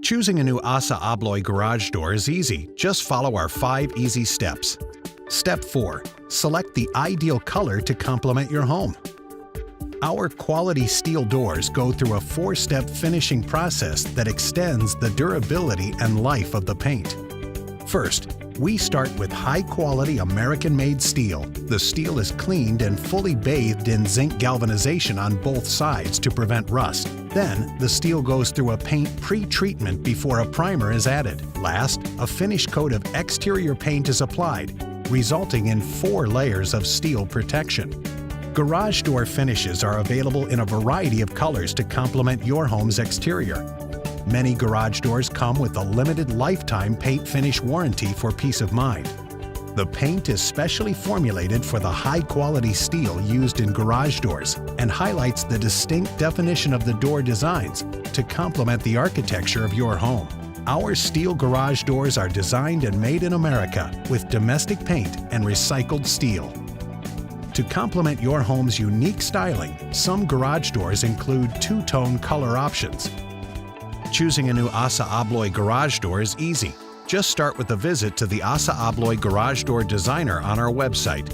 Choosing a new ASSA ABLOY garage door is easy. Just follow our 5 easy steps. Step 4. Select the ideal color to complement your home. Our quality steel doors go through a 4-step finishing process that extends the durability and life of the paint. First, we start with high-quality American-made steel. The steel is cleaned and fully bathed in zinc galvanization on both sides to prevent rust. Then, the steel goes through a paint pre-treatment before a primer is added. Last, a finish coat of exterior paint is applied, resulting in 4 layers of steel protection. Garage door finishes are available in a variety of colors to complement your home's exterior. Many garage doors come with a limited lifetime paint finish warranty for peace of mind. The paint is specially formulated for the high-quality steel used in garage doors and highlights the distinct definition of the door designs to complement the architecture of your home. Our steel garage doors are designed and made in America with domestic paint and recycled steel. To complement your home's unique styling, some garage doors include 2-tone color options. Choosing a new ASSA ABLOY garage door is easy. Just start with a visit to the ASSA ABLOY Garage Door Designer on our website.